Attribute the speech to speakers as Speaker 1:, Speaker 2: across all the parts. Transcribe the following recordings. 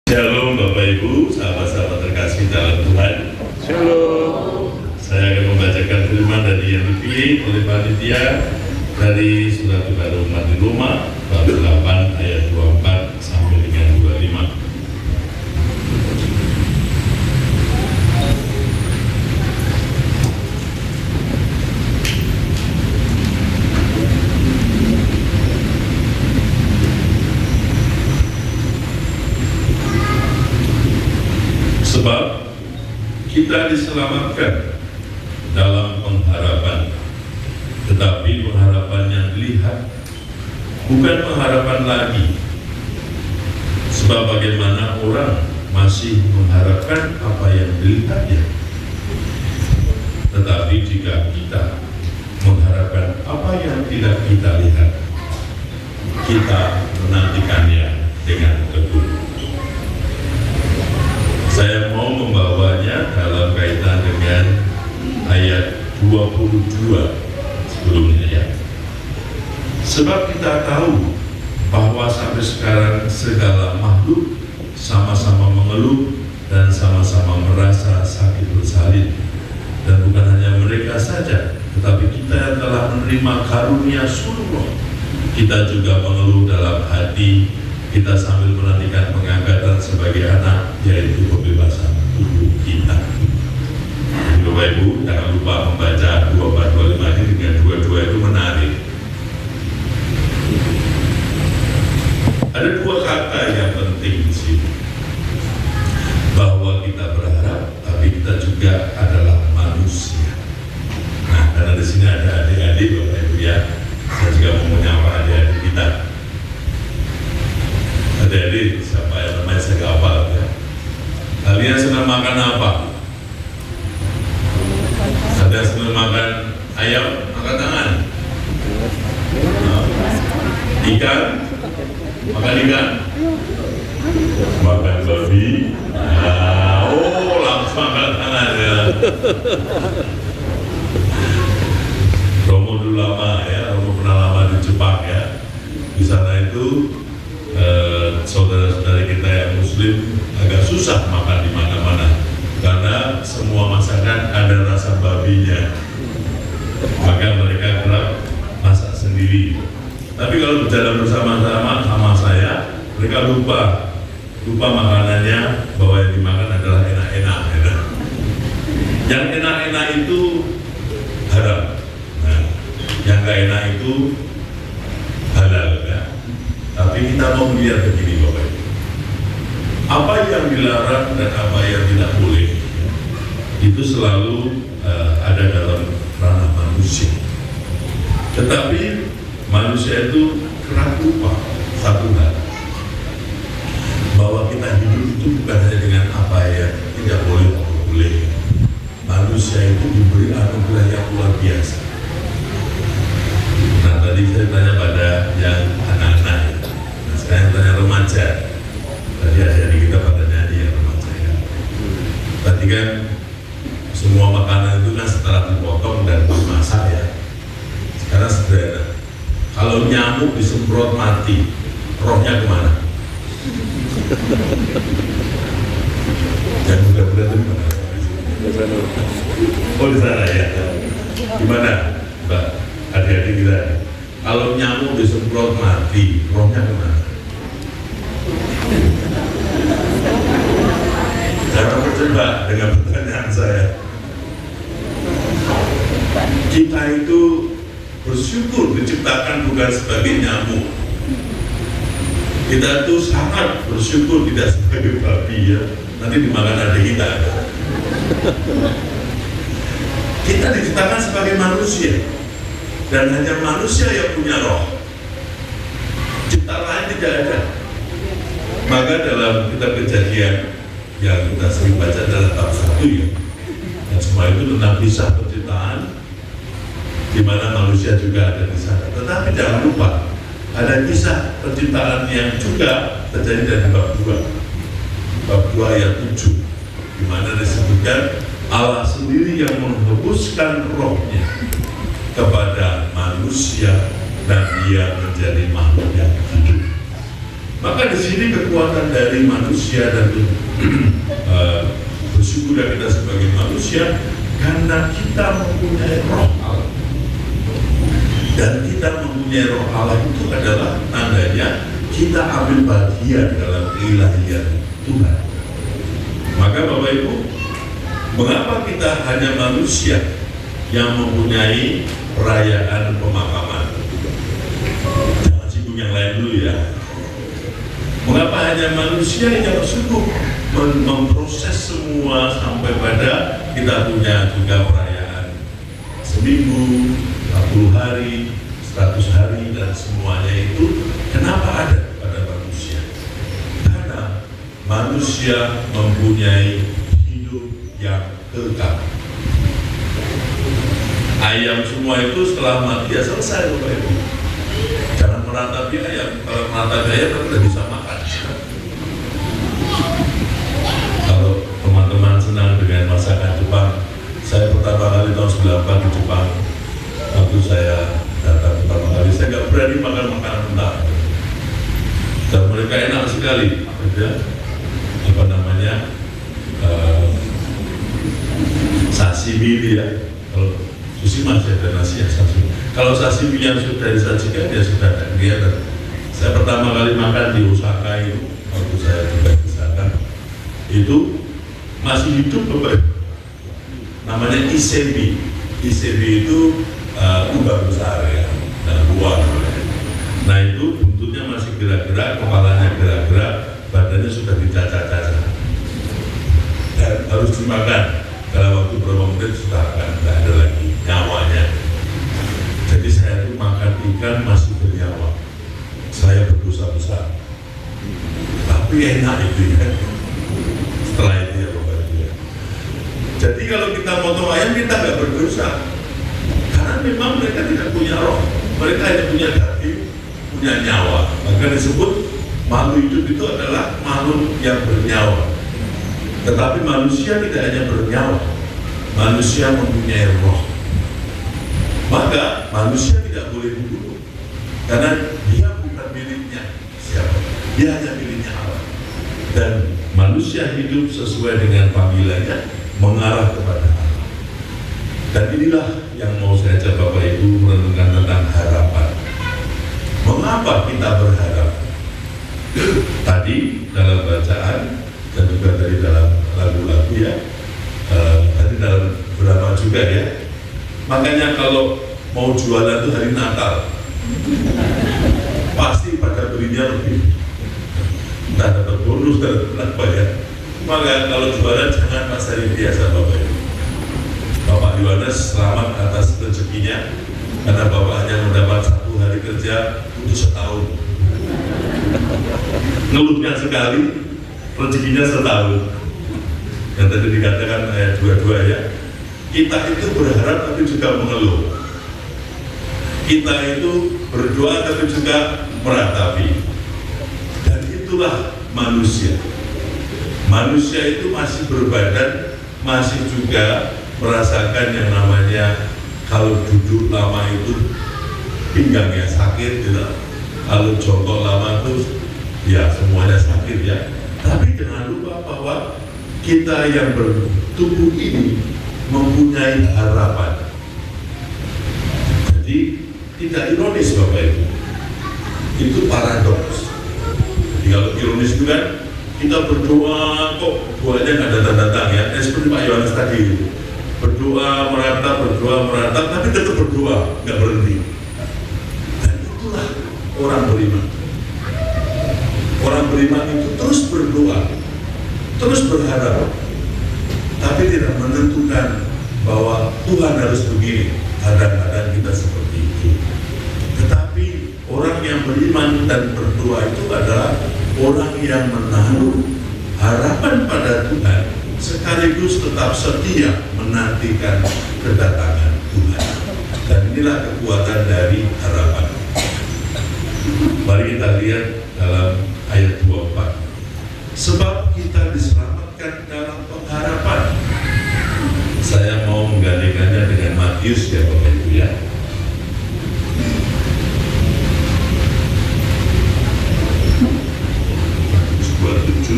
Speaker 1: Shalom Bapak Ibu, sahabat-sahabat terkasih dalam Tuhan.
Speaker 2: Shalom.
Speaker 1: Saya akan membacakan firman dari yang dipilih oleh panitia dari Surat kepada umat di Roma bab 8 ayat 24 sampai dengan 25. Sebab kita diselamatkan dalam pengharapan, tetapi pengharapan yang dilihat bukan pengharapan lagi. Sebab bagaimana orang masih mengharapkan apa yang dilihatnya, tetapi jika kita mengharapkan apa yang tidak kita lihat, kita menantikannya dengan teguh. Saya mau membawanya dalam kaitan dengan ayat 22 sebelumnya ya. Sebab kita tahu bahwa sampai sekarang segala makhluk sama-sama mengeluh dan sama-sama merasa sakit bersalin. Dan bukan hanya mereka saja, tetapi kita yang telah menerima karunia surga, kita juga mengeluh dalam hati. Kita sambil menantikan pengangkatan sebagai anak, yaitu kebebasan tubuh kita. Bapak Ibu, jangan lupa membaca 24-25 ini dengan 22 itu menarik. Ada dua kata yang penting di sini, bahwa kita berharap, tapi kita juga adalah manusia. Nah, karena di sini ada adik-adik, Bapak Ibu ya, saya juga mau menyapa adik-adik kita. Adik-adik, siapa yang namanya saya nggak hafal ya. Kalian senang makan apa? Ada yang senang makan ayam? Angkat tangan. Ikan? Makan ikan? Makan babi? Langsung angkat tangan ya. Romo dulu lama ya, Romo pernah lama di Jepang ya. Di sana itu saudara-saudara kita yang muslim agak susah makan di mana-mana karena semua masakan ada rasa babinya, maka mereka kerap masak sendiri. Tapi kalau berjalan bersama-sama sama saya, mereka lupa makanannya, bahwa yang dimakan adalah enak-enak ya. Yang enak-enak itu haram, nah, yang gak enak itu halal ya. Tapi kita mau melihat begini Bapak Ibu, apa yang dilarang dan apa yang tidak boleh itu selalu ada dalam ranah manusia. Tetapi manusia itu kerap lupa satu hal, bahwa kita hidup itu bukan hanya dengan apa yang tidak boleh atau boleh. Manusia itu diberi anugerah yang luar biasa. Nah, tadi saya tanya pada yang anak-anak, saya tanya remaja. Tadi adik-adik kita pada nyanyi yang remaja ya. Tadi kan semua makanan itu kan setelah dipotong dan dimasak ya. Sekarang sederhana. Kalau nyamuk disemprot mati, rohnya kemana? Yang muda-muda itu mana? Oh di sana ya. Gimana Mbak, adik-adik kita? Kalau nyamuk disemprot mati, rohnya kemana? Jangan terjebak dengan pertanyaan saya. Kita itu bersyukur diciptakan bukan sebagai nyamuk. Kita itu sangat bersyukur tidak sebagai babi ya. Nanti dimakan adik kita. Kita diciptakan sebagai manusia, dan hanya manusia yang punya roh. Cipta lain tidak ada. Maka dalam kitab Kejadian yang kita sering baca dalam bab 1 ya, dan semua itu tentang kisah penciptaan, di mana manusia juga ada di sana. Tetapi jangan lupa, ada kisah penciptaan yang juga terjadi dari bab 2 ayat 7, di mana disebutkan Allah sendiri yang menghembuskan rohnya kepada manusia dan dia menjadi makhluk yang hidup. Maka di sini kekuatan dari manusia dan bersyukur kita sebagai manusia karena kita mempunyai roh Allah. Dan kita mempunyai roh Allah itu adalah tandanya kita ambil bagian dalam keilahian Tuhan. Maka Bapak Ibu, mengapa kita hanya manusia yang mempunyai perayaan pemakaman? Jangan singgung yang lain dulu ya. Mengapa hanya manusia yang sungguh memproses semua sampai pada kita punya juga perayaan seminggu, 40 hari, 100 hari dan semuanya itu kenapa ada pada manusia? Karena manusia mempunyai hidup yang kekal. Ayam semua itu setelah mati ya selesai Bapak Ibu. Jangan meratapi ayam, kalau meratapi ayam kan tidak bisa makan. Kalau teman-teman senang dengan masakan Jepang, saya pertama kali tahun 98 di Jepang, waktu saya datang pertama kali, saya nggak berani makan makanan mentah. Dan mereka enak sekali, ya, apa namanya, sashimi ya. Kalau sushi masih ada nasi ya sashimi. Kalau sashimi yang sudah disajikan ya sudah ada kelihatan. Saya pertama kali makan di Osaka itu, waktu saya juga di sana, itu masih hidup Bapak. Namanya isebi. Isebi itu udang besar ya, dan buah. Nah itu buntutnya masih gerak-gerak, kepalanya gerak-gerak, badannya sudah dicacah-cacah. Dan harus dimakan. Dalam waktu beberapa menit sudah akan tidak ada lagi nyawanya. Jadi saya itu makan ikan masih bernyawa. Saya berdosa besar. Tapi enak itu ya. Setelah itu ya Bapak Ibu ya. Jadi kalau kita potong ayam kita nggak berdosa. Karena memang mereka tidak punya roh. Mereka hanya punya daging, punya nyawa. Maka disebut makhluk hidup itu adalah makhluk yang bernyawa. Tetapi manusia tidak hanya bernyawa, manusia mempunyai roh. Maka manusia tidak boleh dibunuh, karena dia bukan miliknya siapa, dia hanya miliknya Allah. Dan manusia hidup sesuai dengan panggilannya, mengarah kepada Allah. Dan inilah yang mau saya ajak Bapak Ibu merenungkan tentang harapan. Mengapa kita berharap? Tadi dalam bacaan dan juga dari dalam lagu-lagu ya, tadi dalam beberapa juga ya. Makanya kalau mau jualan itu hari Natal, pasti pada belinya lebih, entah dapat bonus dan apa ya. Maka kalau jualan jangan pas hari biasa Bapak Ibu. Bapak Yohanes selamat atas rezekinya, karena Bapak hanya mendapat 1 hari kerja untuk setahun. Ngeluhnya sekali, rezekinya setahun. Yang tadi dikatakan ayat 22 ya, kita itu berharap tapi juga mengeluh. Kita itu berdoa tapi juga meratapi. Dan itulah manusia. Manusia itu masih berbadan, masih juga merasakan yang namanya kalau duduk lama itu pinggangnya sakit gitu. Kalau jongkok lama itu ya semuanya sakit ya. Tapi jangan lupa bahwa kita yang bertubuh ini mempunyai harapan. Jadi tidak ironis Bapak Ibu, itu paradoks. Jadi kalau ironis itu kan kita berdoa kok doanya nggak datang-datang ya. Seperti Pak Yohanes tadi, berdoa meratap, tapi tetap berdoa, nggak berhenti. Dan itulah orang beriman. Orang beriman itu terus berdoa, terus berharap, tapi tidak menentukan bahwa Tuhan harus begini. Kadang-kadang kita seperti itu. Tetapi orang yang beriman dan berdoa itu adalah orang yang menaruh harapan pada Tuhan, sekaligus tetap setia menantikan kedatangan Tuhan. Dan inilah kekuatan dari harapan. Mari kita lihat dalam ayat 24. Sebab kita diselamatkan dalam pengharapan. Saya mau menggantikannya dengan Matius ya Bapak Ibu ya. 7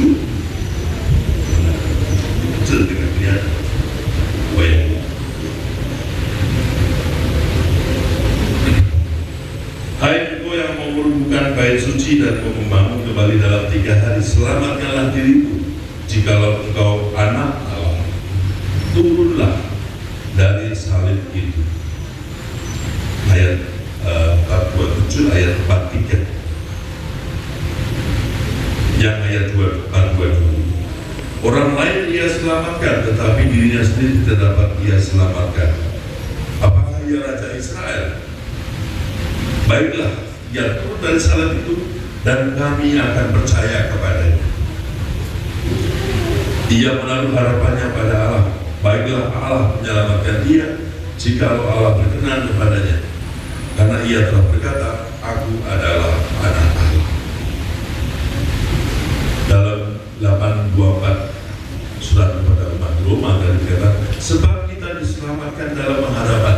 Speaker 1: kecil dengan kelihatan wayang. Hai engkau yang mau merubuhkan bait suci dan mau membangun kembali dalam 3 hari, selamatkanlah dirimu. Jikalau engkau anak Allah, turunlah dari salib itu. Ayat 47 ayat 43. Yang ayat 42. Orang lain ia selamatkan, tetapi dirinya sendiri tidak dapat ia selamatkan. Apakah ia Raja Israel? Baiklah, ia turun dari salib itu dan kami akan percaya kepadanya. Ia menaruh harapannya pada Allah. Baiklah, Allah menyelamatkan dia jikalau Allah berkenan kepadanya. Karena ia telah berkata, aku adalah anak Allah. Dalam 8:24 surat kepada umat Roma dan dikatakan, sebab kita diselamatkan dalam pengharapan.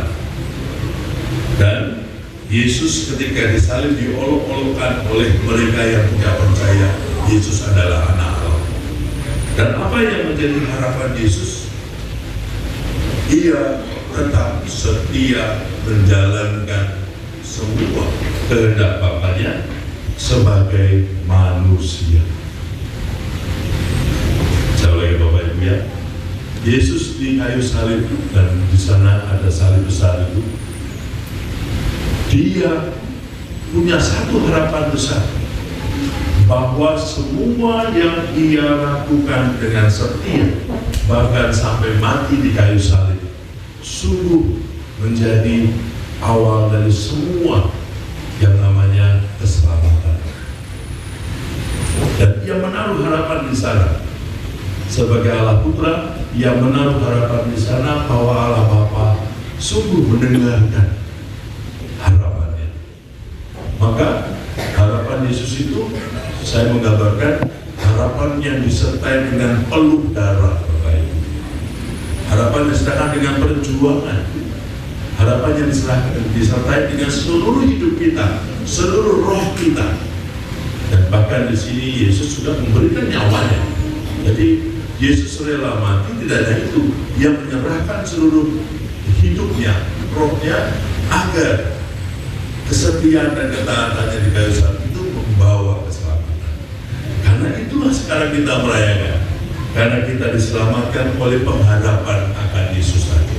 Speaker 1: Dan Yesus ketika disalib diolok-olokkan oleh mereka yang tidak percaya Yesus adalah anak Allah. Dan apa yang menjadi harapan Yesus? Ia tetap setia menjalankan semua kehendak Bapaknya sebagai manusia. Jauh lagi Bapak Ibu ya, Yesus di kayu salib dan di sana ada salib besar itu. Dia punya satu harapan besar, bahwa semua yang ia lakukan dengan setia, bahkan sampai mati di kayu salib, sungguh menjadi awal dari semua yang namanya keselamatan. Dan ia menaruh harapan di sana sebagai Allah Putra. Ia menaruh harapan di sana bahwa Allah Bapa sungguh mendengarkan harapannya. Maka harapan Yesus itu, saya menggambarkan harapan yang disertai dengan peluh darah, Bapak Ibu. Harapan disertai dengan perjuangan. Harapan yang disertai dengan seluruh hidup kita, seluruh roh kita. Dan bahkan di sini Yesus sudah memberikan nyawanya. Jadi Yesus rela mati, tidak hanya itu, Dia menyerahkan seluruh hidupnya, rohnya, agar kesetiaan dan ketaatannya di kayu salib itu membawa keselamatan. Karena itulah sekarang kita merayakan, karena kita diselamatkan oleh pengharapan akan Yesus tadi.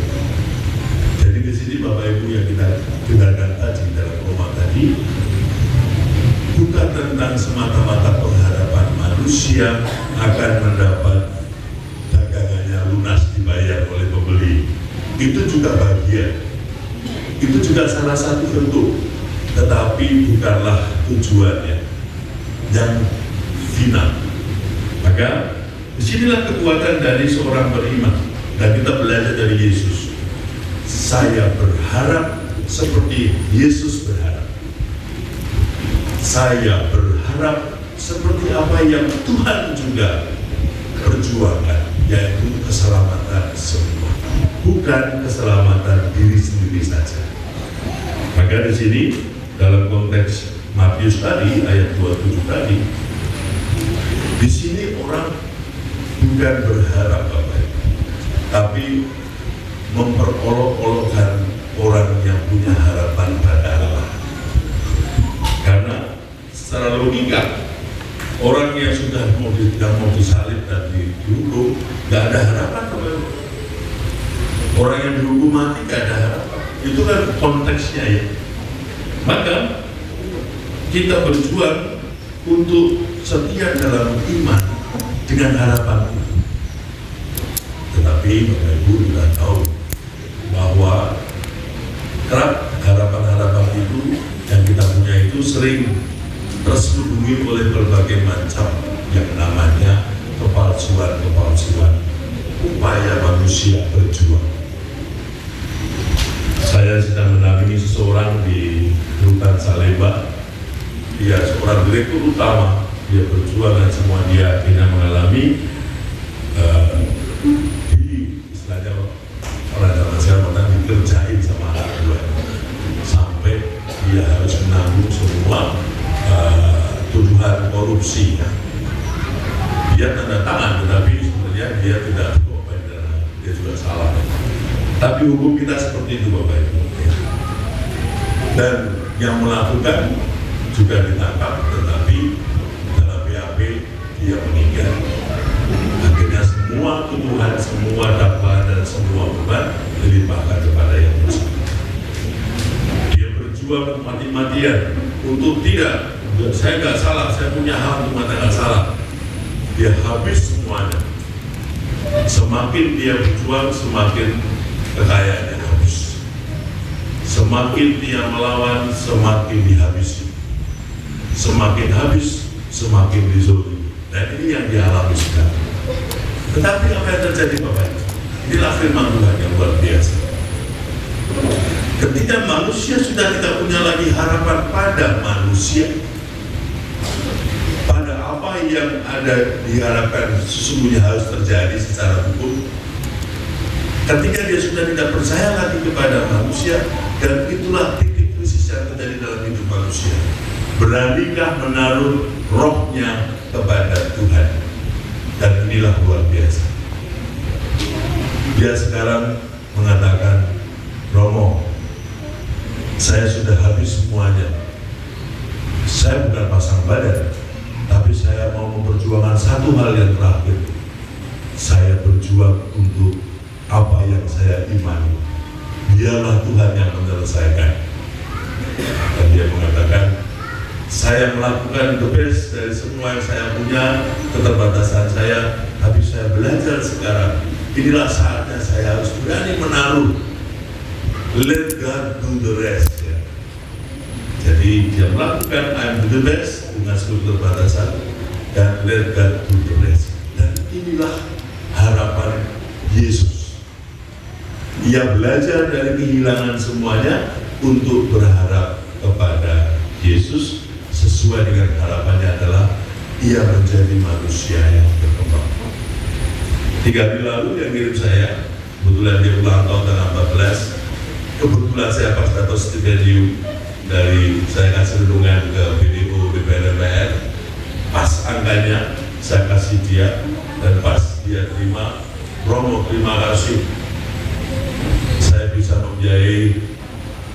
Speaker 1: Jadi di sini Bapak Ibu yang kita dengarkan tadi dalam Roma tadi, bukan tentang semata-mata pengharapan manusia akan mendapat dagangannya lunas dibayar oleh pembeli. Itu juga bagian, itu juga salah satu bentuk, tetapi bukanlah tujuannya yang final. Maka disinilah kekuatan dari seorang beriman, dan kita belajar dari Yesus. Saya berharap seperti Yesus berharap. Saya berharap seperti apa yang Tuhan juga perjuangkan, yaitu keselamatan semua, bukan keselamatan diri sendiri saja. Maka di sini dalam konteks Matius tadi ayat 27 tadi, di sini orang bukan berharap Bapak, tapi memperolok-olokkan orang yang punya harapan pada Allah. Karena secara logika, orang yang sudah mau disalib dan dihukum, gak ada harapan Bapak. Orang yang dihukum mati gak ada harapan. Itu kan konteksnya ya. Maka kita berjuang untuk setia dalam iman dengan harapan itu. Tetapi Bapak Ibu sudah tahu bahwa kerap harapan-harapan itu yang kita punya itu sering terselubungi oleh berbagai macam yang namanya kepalsuan upaya manusia berjuang. Saya sedang mendampingi seseorang di Rutan Salemba. Dia seorang direktur utama, dia berjuang dan semua dia akhirnya mengalami di istilahnya orang zaman sekarang dikerjain sama anak buah sampai dia harus menanggung semua tuduhan korupsi. dia tidak berbuat baik dan dia juga salah. Tapi hukum kita seperti itu Bapak Ibu. Dan yang melakukan juga ditangkap, tetapi dalam BAP dia meninggal. Akhirnya semua tuduhan, semua dakwaan dan semua beban dilimpahkan kepada yang bersangkutan. Dia berjuang mati-matian untuk tidak, saya nggak salah, saya punya hak untuk mengatakan salah. Dia habis semuanya. Semakin dia berjuang, semakin kekayaannya habis. Semakin dia melawan, semakin dihabisi. Semakin habis, semakin dizolimi. Dan ini yang dialami sekarang. Tetapi apa yang terjadi Bapak Ibu? Inilah firman Tuhan yang luar biasa. Ketika manusia sudah tidak punya lagi harapan pada manusia, pada apa yang ada diharapkan sesungguhnya harus terjadi secara hukum, ketika dia sudah tidak percaya lagi kepada manusia, dan itulah titik krisis yang terjadi dalam hidup manusia. Beranikah menaruh rohnya kepada Tuhan? Dan inilah luar biasa. Dia sekarang mengatakan, Romo, saya sudah habis semuanya. Saya bukan pasang badan, tapi saya mau memperjuangkan satu hal yang terakhir. Saya berjuang untuk apa yang saya imani. Biarlah Tuhan yang menyelesaikan. Dan dia mengatakan, saya melakukan the best dari semua yang saya punya, keterbatasan saya, tapi saya belajar sekarang. Inilah saatnya saya harus berani menaruh. Let God do the rest. Ya. Jadi dia melakukan I'm the best dengan seluruh keterbatasan, dan let God do the rest. Dan inilah harapan Yesus. Ia belajar dari kehilangan semuanya untuk berharap kepada Yesus. Sesuai dengan harapannya adalah ia menjadi manusia yang berkembang. 3 hari lalu yang ngirim saya, kebetulan dia ulang tahun tanggal 14. Kebetulan saya pas dapat stipendium dari saya kasih renungan ke BDO DPR, pas angkanya saya kasih dia, dan pas dia terima, Romo terima kasih, saya bisa membiayai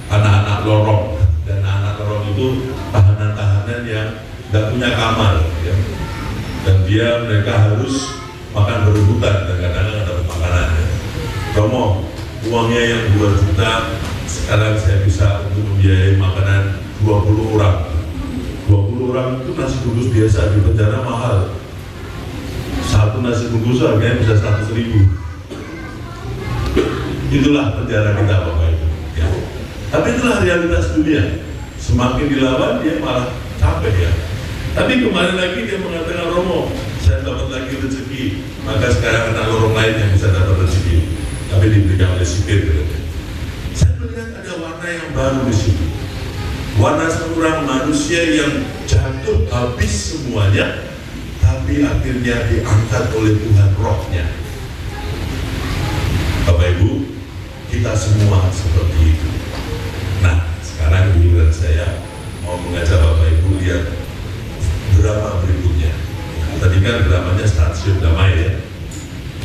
Speaker 1: anak-anak lorong. Dan anak lorong itu tahanan-tahanan yang tidak punya kamar, ya. Dan mereka harus makan berebutan dan kadang-kadang ada makanan. Ya. Romo, uangnya yang 2 juta, sekarang saya bisa untuk membiayai makanan 20 orang. 20 orang itu nasi bungkus biasa, di penjara mahal. Satu nasi bungkus harganya bisa 100.000. Itulah penjara kita Bapak Ibu. Ya. Tapi itulah realitas dunia. Semakin dilawan dia malah capek ya. Tapi kemarin lagi dia mengatakan, Romo, saya dapat lagi rezeki, maka sekarang ada lorong lain yang bisa dapat rezeki, tapi diberikan oleh sipir. Saya melihat ada warna yang baru di sini. Warna seorang manusia yang jatuh habis semuanya, tapi akhirnya diangkat oleh Tuhan rohnya. Bapak Ibu, kita semua seperti itu. Nah, sekarang giliran saya mau mengajak Bapak Ibu lihat drama berikutnya. Tadi kan dramanya Stasiun Damai ya.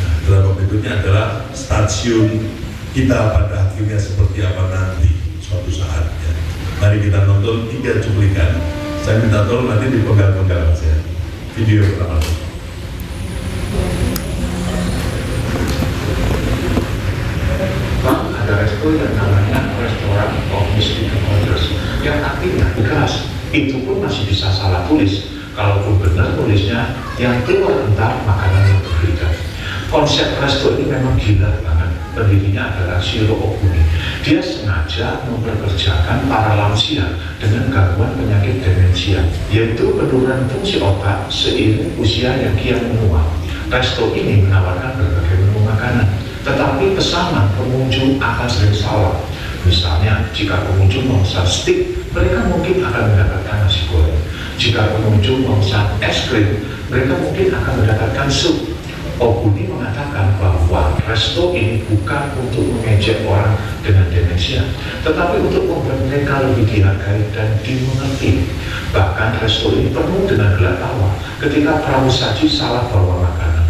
Speaker 1: Nah, drama berikutnya adalah stasiun kita pada akhirnya seperti apa nanti suatu saat ya. Mari kita nonton 3 cuplikan. Saya minta tolong nanti dipegang-pegang saya. Video pertama.
Speaker 3: Ada resto yang namanya restoran of Mystic Orders yang artinya gas itu pun masih bisa salah tulis. Kalaupun benar tulisnya, yang keluar entar makanan yang berbeda. Konsep resto ini memang gila banget. Pendirinya adalah Shiro Oguni. Dia sengaja mempekerjakan para lansia dengan gangguan penyakit demensia, yaitu penurunan fungsi otak seiring usia yang kian menua. Resto ini menawarkan berbagai menu makanan, tetapi pesanan pengunjung akan sering salah. Misalnya, jika pengunjung memesan steak, mereka mungkin akan mendapatkan nasi goreng. Jika pengunjung memesan es krim, mereka mungkin akan mendapatkan sup. Oguni mengatakan bahwa resto ini bukan untuk mengejek orang dengan demensia, tetapi untuk membuat mereka lebih dihargai dan dimengerti. Bahkan resto ini penuh dengan gelak tawa ketika pramusaji salah bawa makanan.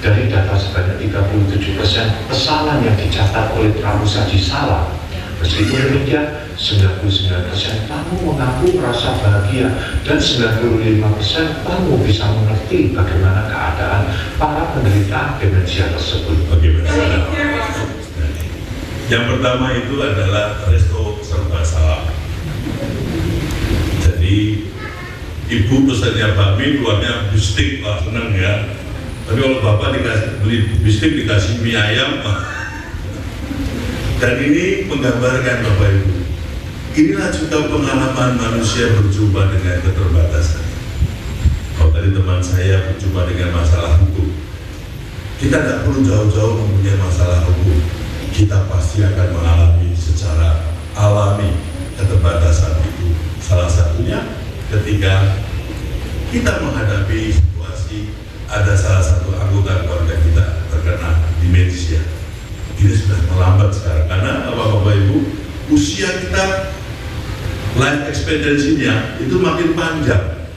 Speaker 3: Dari data sebanyak 37% kesalahan yang dicatat oleh pramusaji salah. Meskipun demikian, 99% tamu mengaku merasa bahagia dan 95% tamu bisa mengerti bagaimana keadaan para penderita demensia tersebut.
Speaker 1: Bagaimana? Yang pertama itu adalah resto serba salah. Jadi ibu pesannya bakmi, keluarnya bistik, wah seneng ya. Tapi kalau bapak dikasih beli bistik dikasih mie ayam, dan ini menggambarkan Bapak Ibu, inilah juga pengalaman manusia berjumpa dengan keterbatasan. Kalau tadi teman saya berjumpa dengan masalah hukum, kita tidak perlu jauh-jauh mempunyai masalah hukum, kita pasti akan mengalami secara alami keterbatasan itu. Salah satunya ketika kita menghadapi situasi ada salah satu anggota keluarga kita terkena demensia. Ini sudah melambat sekarang karena Bapak Ibu, usia kita, life expectancy-nya itu makin panjang.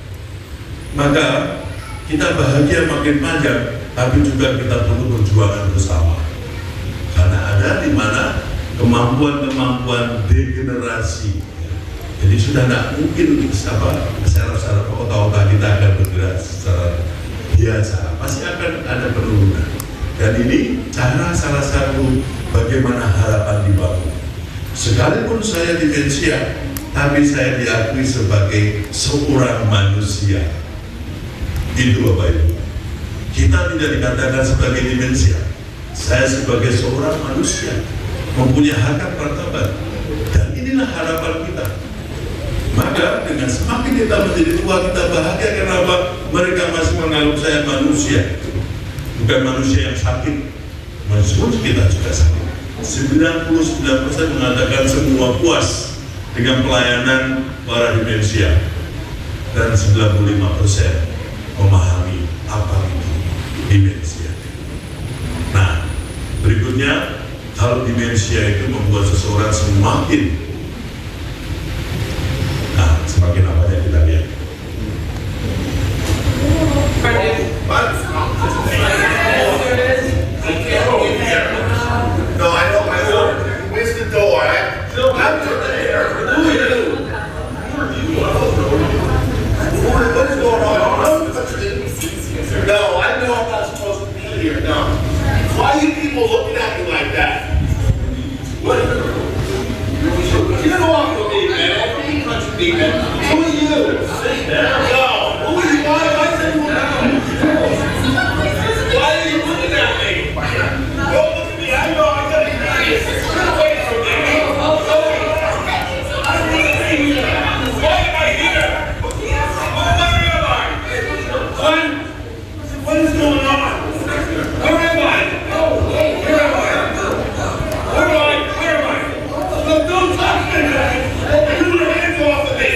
Speaker 1: Maka kita bahagia makin panjang, tapi juga kita perlu perjuangan bersama. Karena ada di mana kemampuan degenerasi. Jadi sudah tidak mungkin secara otak-otak kita akan bergerak secara biasa, pasti akan ada penurunan. Dan ini cara salah satu bagaimana harapan dibangun. Sekalipun saya demensia, tapi saya diakui sebagai seorang manusia. Itu Bapak Ibu. Kita tidak dikatakan sebagai demensia. Saya sebagai seorang manusia mempunyai harkat martabat. Dan inilah harapan kita. Maka dengan semakin kita menjadi tua, kita bahagia. Kenapa? Mereka masih menganggap saya manusia, bukan manusia yang sakit. Meskipun kita juga sakit. 99% mengatakan semua puas dengan pelayanan para demensia, dan 95% memahami apa itu demensia. Nah, berikutnya, kalau demensia itu membuat seseorang semakin apa yang kita lihat?
Speaker 2: No, I know. Where's the door? I'm there. Who are you? What is going on? No, I know I'm not supposed to be here. No. Why are you people looking at me like that? What? Get off of me, man. Who are you? No. Who are you? Why am I saying why are you looking at me? Don't look at me. I know I'm gonna be here. Get away from me. Why am I here? Where am I? What is going on? Where am I? Where am I? Where am I? Look, don't touch me, man. Get your hands off of me.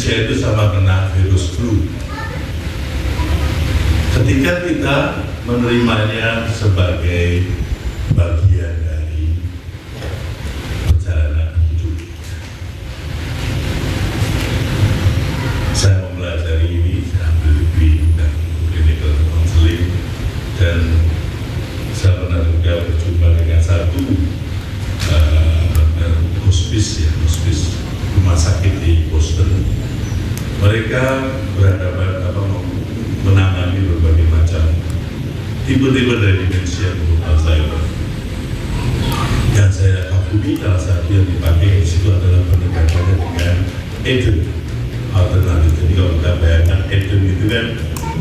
Speaker 1: manusia itu sama kena virus flu. Ketika kita menerimanya sebagai bagian dari perjalanan hidup, saya mempelajari ini, saya ambil degree dan clinical counseling, dan saya pernah juga berjumpa dengan satu hospice rumah sakit di Boston. Mereka berhadapan menangani berbagai macam tipe-tipe dari demensia Alzheimer. Yang saya kagumi salah satu yang dipakai di situ adalah pendekatannya dengan Eden alternatif. Jadi kalau kita bayangkan Eden itu kan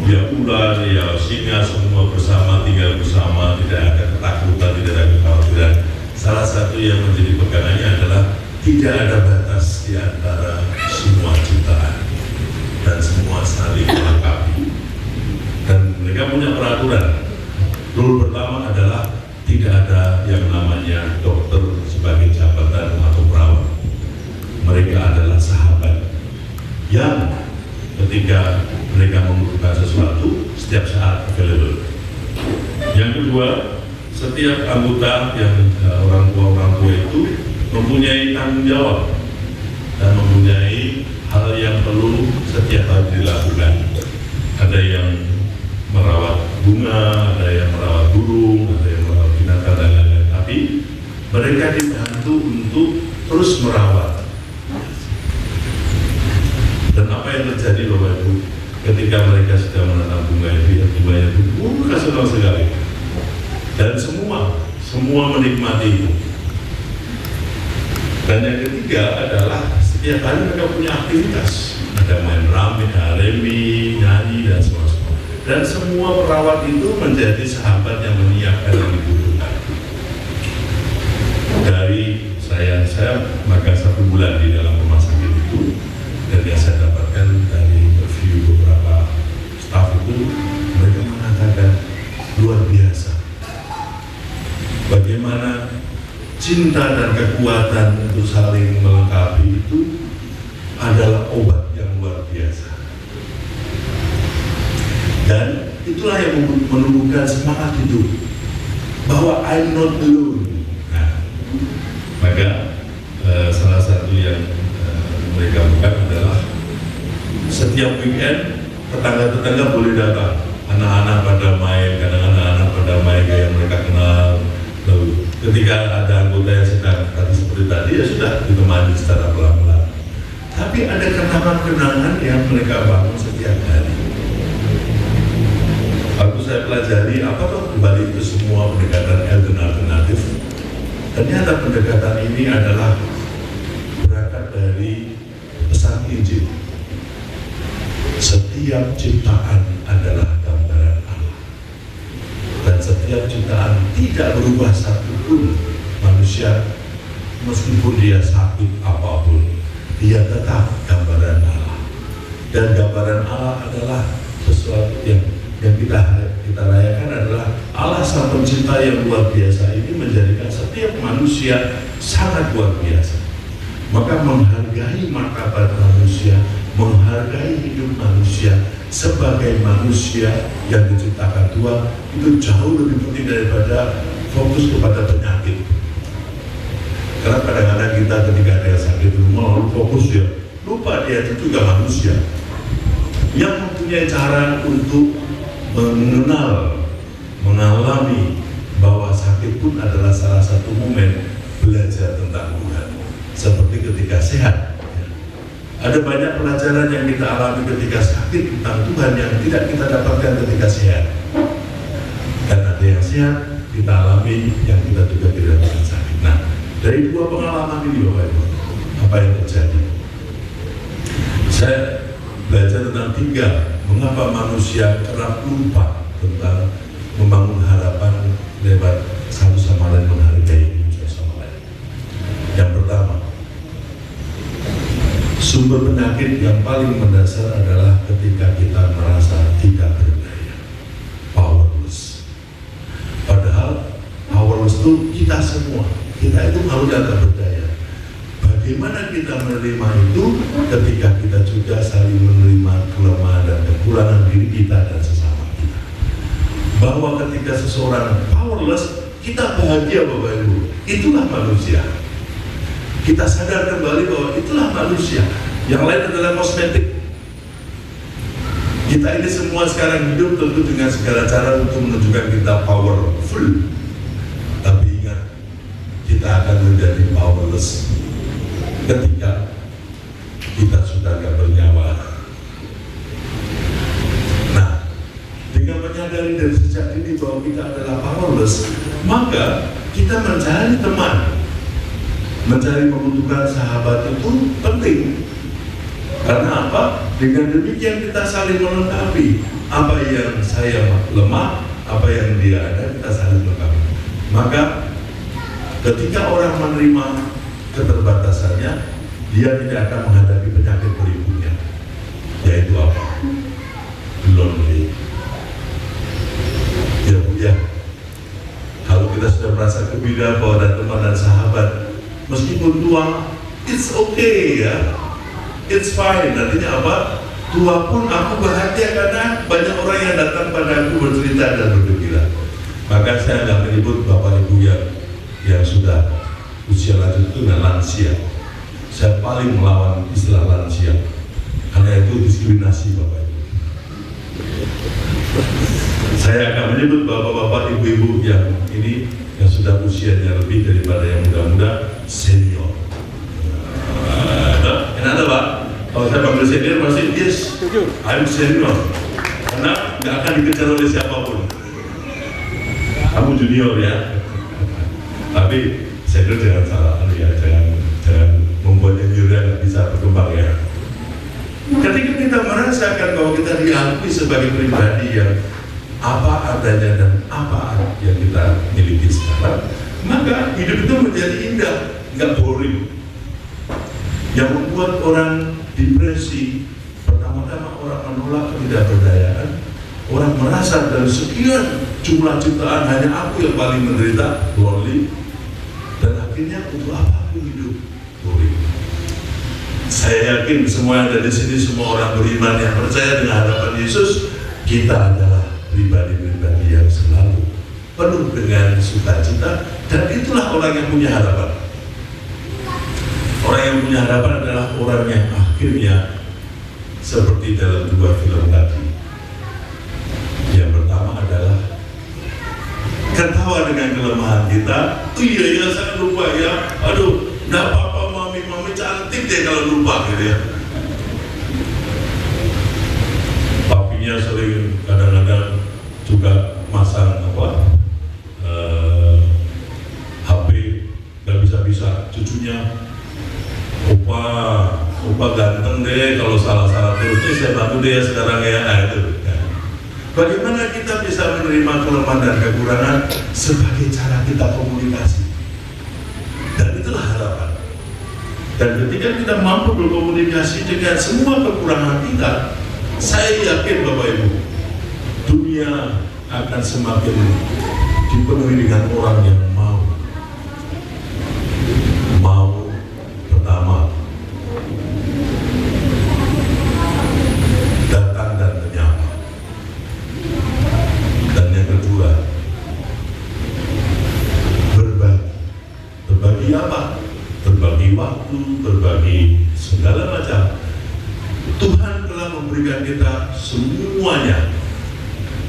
Speaker 1: dia ular, ya singa, semua bersama, tinggal bersama, tidak ada ketakutan, tidak ada kekhawatiran. Salah satu yang menjadi pegangannya adalah tidak ada batas di antara semua ciptaan dan semua saling melengkapi. Dan mereka punya peraturan. Rule pertama adalah tidak ada yang namanya dokter sebagai jabatan atau perawat. Mereka adalah sahabat yang ketika mereka membutuhkan sesuatu setiap saat available. Yang kedua, setiap anggota yang orang tua itu mempunyai tanggung jawab dan mempunyai hal yang perlu setiap hari dilakukan. Ada yang merawat bunga, ada yang merawat burung, ada yang merawat binatang dan lain-lain. Tapi mereka dibantu untuk terus merawat. Dan apa yang terjadi Bapak Ibu ketika mereka sudah menanam bunga itu, bunganya itu senang sekali. Dan semua menikmati itu. Dan yang ketiga adalah setiap hari mereka punya aktivitas. Ada main remi, nyanyi, dan semua. Dan semua perawat itu menjadi sahabat yang menyiapkan yang dibutuhkan. Dari saya maka 1 bulan di dalam rumah sakit itu, dan yang saya dapatkan dari review beberapa staf itu, mereka mengatakan luar biasa. Bagaimana cinta dan kekuatan untuk saling melengkapi itu adalah obat yang luar biasa. Dan itulah yang menumbuhkan semangat hidup, bahwa I'm not alone. Nah, maka salah satu yang mereka bukan adalah setiap weekend tetangga-tetangga boleh datang, anak-anak pada main, kadang anak-anak pada main kayak mereka kenal. Lalu ketika ada anggota yang sedang seperti tadi, ya sudah ditemani secara pelan-pelan. Tapi ada kenangan-kenangan yang mereka bangun setiap hari. Waktu saya pelajari apa tuh kembali itu semua pendekatan alternatif. Ternyata pendekatan ini adalah berangkat dari pesan Injil. Setiap ciptaan adalah gambaran Allah. Dan setiap ciptaan tidak berubah satupun. Manusia meskipun dia sakit apapun, dia tetap gambaran Allah. Dan gambaran Allah adalah sesuatu yang kita rayakan adalah Allah sang pencipta yang luar biasa ini menjadikan setiap manusia sangat luar biasa. Maka menghargai martabat manusia, menghargai hidup manusia sebagai manusia yang diciptakan Tuhan itu jauh lebih penting daripada fokus kepada penyakit. Karena kadang-kadang kita ketika ada yang sakit mau fokus dia, lupa dia itu juga manusia yang mempunyai cara untuk mengalami bahwa sakit pun adalah salah satu momen belajar tentang Tuhan. Seperti ketika sehat, ada banyak pelajaran yang kita alami ketika sakit tentang Tuhan yang tidak kita dapatkan ketika sehat. Dan ada yang sehat kita alami yang kita juga tidak dapatkan sakit. Nah, dari 2 pengalaman ini Bapak Ibu, apa yang terjadi? Saya belajar tentang 3, mengapa manusia kerap lupa tentang membangun harapan lewat satu sama lain, menghargai satu sama lain. Yang pertama, sumber penyakit yang paling mendasar adalah ketika kita merasa tidak berdaya, powerless. Padahal powerless itu kita semua, kita itu harus agak berdaya. bagaimana kita menerima itu ketika kita juga saling menerima kelemahan dan kekurangan diri kita dan sesama kita. Bahwa ketika seseorang powerless, kita bahagia Bapak Ibu. Itulah manusia. Kita sadar kembali bahwa itulah manusia. Yang lain adalah kosmetik. Kita ini semua sekarang hidup tentu dengan segala cara untuk menunjukkan kita powerful. Tapi ingat, kita akan menjadi powerless ketika kita sudah gak bernyawa. Nah, dengan menyadari dari sejak dini bahwa kita adalah powerless, maka kita mencari teman, mencari membutuhkan sahabat itu penting. Karena apa? Dengan demikian kita saling melengkapi. Apa yang saya lemah, apa yang dia ada, kita saling melengkapi. Maka ketika orang menerima keterbatasannya, dia tidak akan menghadapi penyakit berikutnya, yaitu apa? Lonely. Ya. Kalau kita sudah merasa gembira bahwa ada teman dan sahabat, meskipun tua, it's okay ya. It's fine, artinya apa? Tua pun aku bahagia karena banyak orang yang datang padaku bercerita dan bergembira. Maka saya nggak menyebut Bapak Ibu yang sudah usia lanjut itu nggak lansia. Saya paling melawan istilah lansia, karena itu diskriminasi Bapak Ibu. Saya akan menyebut bapak-bapak, ibu-ibu yang ini yang sudah usianya lebih daripada yang muda-muda, senior. Enak Pak? Kalau saya panggil senior pasti yes, I'm senior. Karena nggak akan dikejar oleh siapapun. Kamu junior ya. Tapi senior jangan salah ya, jangan membuat junior nggak bisa berkembang ya. Ketika kita merasakan bahwa kita diakui sebagai pribadi yang apa adanya dan apa yang kita miliki sekarang, maka hidup itu menjadi indah, nggak boring. Yang membuat orang depresi, pertama-tama orang menolak ketidakberdayaan, orang merasa dari sekian jumlah ciptaan hanya aku yang paling menderita, lonely, dan akhirnya untuk apa aku hidup? Boring. Saya yakin semua yang ada di sini, semua orang beriman yang percaya dengan hadapan Yesus, kita adalah pribadi-pribadi yang selalu penuh dengan sukacita, dan itulah orang yang punya harapan. Orang yang punya harapan adalah orang yang akhirnya seperti dalam dua film tadi. Yang pertama adalah ketawa dengan kelemahan kita. Oh iya ya, saya lupa ya. Aduh, nggak apa-apa mami cantik deh kalau lupa gitu ya. Papinya sering kadang-kadang juga masang HP, nggak bisa-bisa cucunya. Opa ganteng deh, kalau salah-salah terus nih saya bantu deh ya sekarang ya. Itu. Bagaimana kita bisa menerima kelemahan dan kekurangan sebagai cara kita komunikasi, dan itulah harapan. Dan ketika kita mampu berkomunikasi dengan semua kekurangan kita, saya yakin Bapak Ibu, dunia akan semakin dipenuhi dengan orang yang mau pertama datang dan menyapa, dan yang kedua berbagi apa? Berbagi waktu, berbagi segala macam. Tuhan telah memberikan kita semuanya,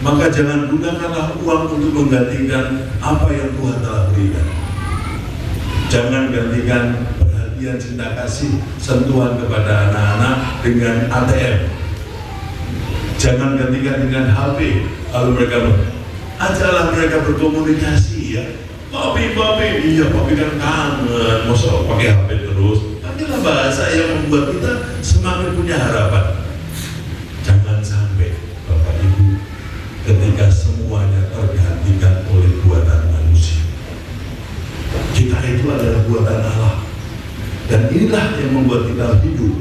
Speaker 1: maka jangan gunakanlah uang untuk menggantikan apa yang Tuhan telah berikan. Jangan gantikan perhatian, cinta kasih, sentuhan kepada anak-anak dengan ATM. Jangan gantikan dengan HP. Lalu mereka ajalah mereka berkomunikasi ya. Papi, iya papi kan kangen, masa pakai HP terus. Inilah bahasa yang membuat kita semakin punya harapan. Jangan sampai Bapak Ibu, ketika semuanya tergantikan oleh buatan manusia. Kita itu adalah buatan Allah, dan inilah yang membuat kita hidup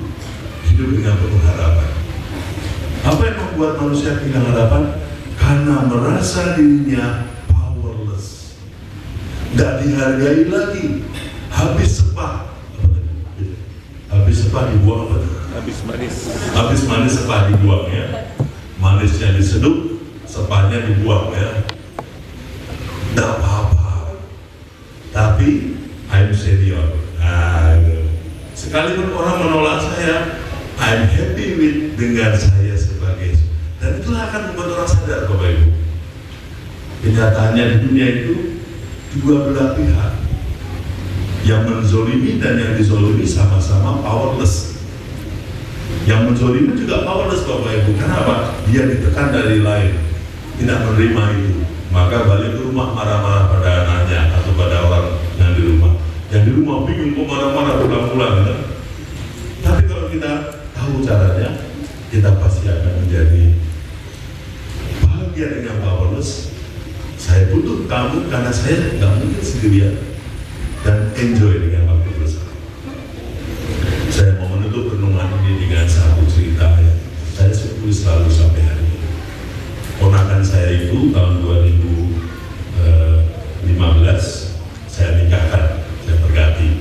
Speaker 1: dengan penuh harapan. Apa yang membuat manusia kehilangan harapan? Karena merasa dirinya powerless, nggak dihargai lagi, habis sepak. sepah dibuang apa?
Speaker 4: Habis manis.
Speaker 1: Habis manis sepah dibuang ya. Manisnya diseduh, sepahnya dibuang ya. Tidak apa-apa. Tapi I'm senior. Nah, sekalipun orang menolak saya, I'm happy with dengan saya sebagai, dan itulah akan membuat orang sadar, Bapak Ibu. Kenyataannya di dunia itu dua belah pihak, yang menzolimi dan yang dizolimi sama-sama powerless. Yang menzolimi juga powerless, Bapak Ibu. Kenapa? Dia ditekan dari lain, tidak menerima itu, maka balik ke rumah marah-marah pada anaknya atau pada orang yang di rumah. Yang di rumah bingung kok marah-marah pulang-pulang ya. Tapi kalau kita tahu caranya, kita pasti akan menjadi bahagia dengan powerless. Saya butuh kamu karena saya nggak mungkin sendirian, dan enjoy dengan waktu bersama. Saya mau menutup renungan ini dengan satu cerita yang saya syukuri selalu sampai hari ini. Ponakan saya itu tahun 2015 saya nikahkan, saya berganti.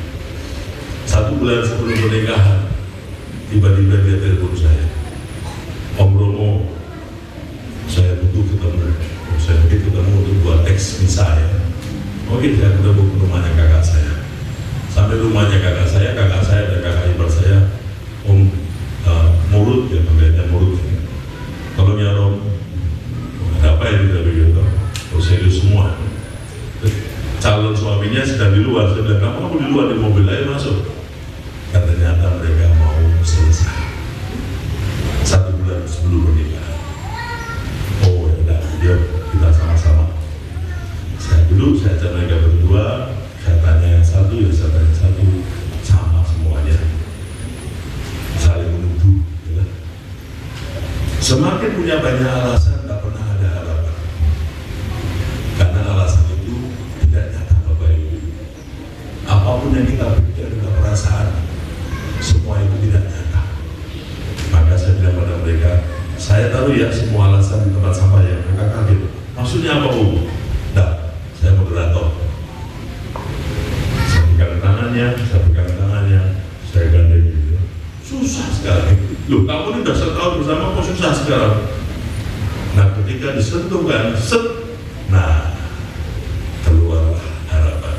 Speaker 1: 1 bulan sebelum pernikahan, tiba-tiba dia telepon saya, Om Romo, saya butuh ketemu. Saya pergi ketemu untuk buat teks misa ya. Oke, saya ketemu ke rumahnya kakak saya. Sampai rumahnya kakak saya dan kakak ipar saya, Om Murut ya, panggilnya Murut. Tolong ya Om, ada apa ya tidak begitu? Oh, serius semua. Calon suaminya sedang di luar. Saya bilang, kamu di luar di mobil, ayo masuk. Dan ternyata mereka mau selesai 1 bulan sebelum pernikahan. Oh ya, dia kita sama-sama. Saya ajak mereka berdua. Saya tanya yang satu, ya saya tanya yang satu, sama semuanya, saling menuduh. Ya. Semakin punya banyak alasan, tak pernah ada harapan. Karena alasan itu tidak nyata, Bapak Ibu. Apapun yang kita pikir dengan perasaan, semua itu tidak nyata. Maka saya bilang pada mereka, saya tahu ya semua alasan di tempat sampah yang mereka kaget. Maksudnya apa, Bu? Nah, saya moderator. Saya pegang tangannya, saya gandeng gitu. Susah sekali. Loh, kamu ini udah setahun bersama, kok susah sekarang? Nah, ketika disentuh kan, set. Nah, keluarlah harapan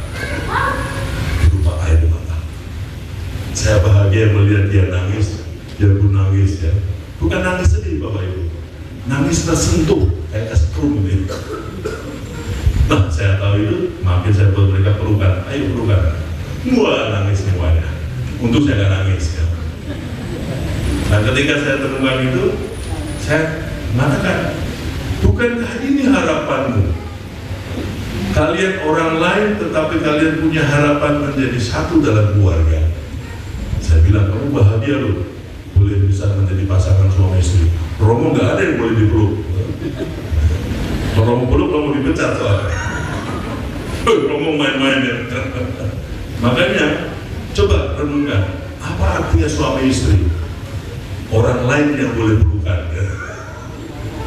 Speaker 1: berupa air mata. Saya bahagia melihat dia nangis, dia pun nangis ya. Bukan nangis sedih, Bapak Ibu, nangis tersentuh, kayak kesetrum gitu. Nah, saya tahu itu, makin saya buat mereka pelukan, ayo pelukan. Wah, nangis semuanya. Untuk saya nggak nangis ya. Nah, ketika saya temukan itu, saya mengatakan, bukankah ini harapanmu? Kalian orang lain, tetapi kalian punya harapan menjadi satu dalam keluarga. Saya bilang, kamu bahagia loh, boleh bisa menjadi pasangan suami istri. Romo nggak ada yang boleh dipeluk. Kalau Romo peluk, Romo dipecat soalnya. Romo main-main ya. Makanya, coba renungkan, apa artinya suami istri? Orang lain yang boleh pelukan ya.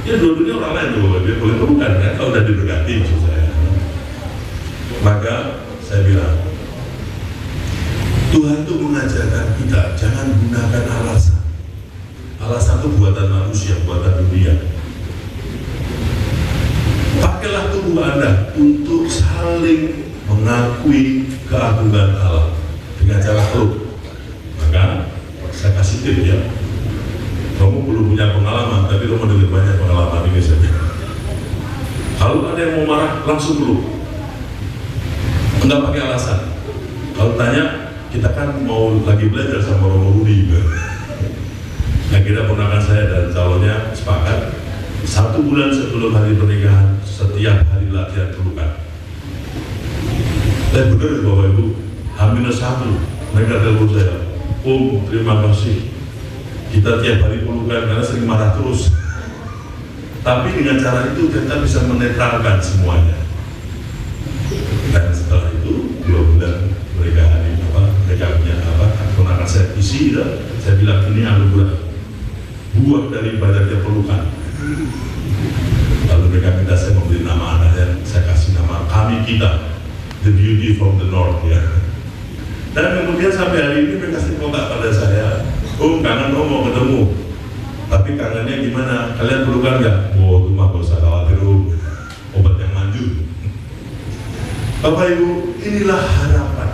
Speaker 1: Ya dua-duanya orang lain dia boleh pelukan ya, kalau udah diberkati maksud saya. Maka saya bilang, Tuhan itu mengajarkan kita jangan gunakan alasan. Alasan itu buatan manusia, buatan dunia. Pakailah tubuh Anda untuk saling mengakui keagungan Allah dengan cara peluk. Maka saya kasih tip ya. Kamu belum punya pengalaman, tapi kamu dengar banyak pengalaman ini saja. Kalau ada yang mau marah, langsung peluk. Enggak pakai alasan. Kalau tanya, kita kan mau lagi belajar sama Romo Rudi. Akhirnya ponakan saya dan calonnya sepakat 1 bulan sebelum hari pernikahan, setiap hari latihan pelukan. Benar Bapak Ibu, H-1 mereka telepon saya, Om terima kasih, kita tiap hari pelukan karena sering marah terus. Tapi dengan cara itu kita bisa menetralkan semuanya. Dan setelah itu 2 bulan mereka punya ponakan saya isi, saya bilang ini anugerah buah dari banyaknya pelukan. Lalu mereka minta saya memberi nama anaknya, saya kasih nama kami kita, The Beauty from the North ya. Dan kemudian sampai hari ini mereka kasih kontak pada saya, kangen mau ketemu. Tapi kangennya gimana? Kalian perlukan nggak? Oh, itu mah gak usah khawatir obat yang manjur. Bapak Ibu, inilah harapan.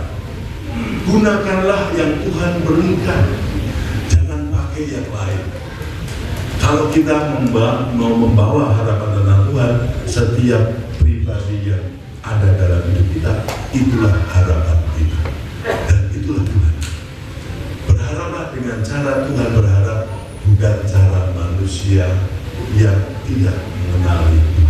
Speaker 1: Gunakanlah yang Tuhan berikan. Jangan pakai yang lain. Kalau kita mau membawa harapan tentang Tuhan, setiap pribadi yang ada dalam hidup kita, itulah harapan kita. Dan itulah Tuhan. Berharaplah dengan cara Tuhan berharap, bukan cara manusia yang tidak mengenali Tuhan.